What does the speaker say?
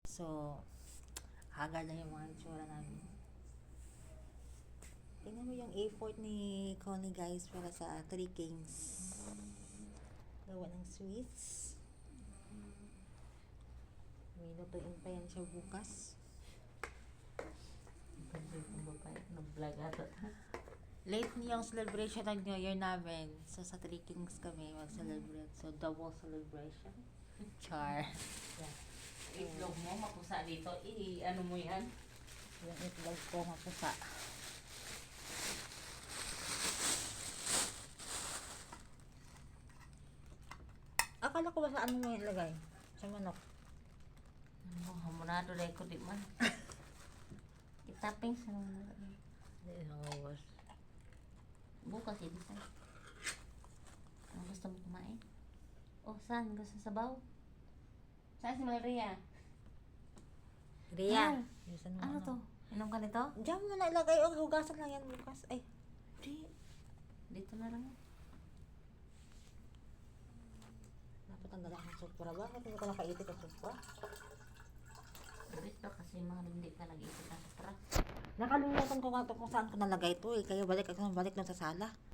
So, hagal na yung mga itsura namin. Tingnan mo yung effort ni Connie guys para sa Three Kings. Gawa ng sweets. May lutuin pa yan siya bukas. Nag-vlog ato. Late yung celebration ng New Year namin. So, sa Three Kings kami mag-celebrate. So, double celebration. Char. Itlog mo, mapusa dito. Ano mo yan? Yung itlog ko mapusa. Akala ko ba sa ano mo ilagay? Sa manok. Ano, hamonado dahil ko di man. Itaping sa naman. Hindi na Bukas ito sa. Ang gusto mo kumain? Oh, saan? Gusto sabaw? Saan si Maria? Ria. Ay, Bilisan mo ano to? Inom ka nito? Diyan mo na ilagay. O, hugasan lang yan bukas. Ay, Di. Dito na lang. dapat ang dala ng supra ba? Bakit hindi ko nakaitit ang supra? Dito kasi mga hindi ka nag-isip ng supra. Nakalimutan ko nga ito kung saan ko nalagay ito eh. Kaya balik ako balik lang sa sala.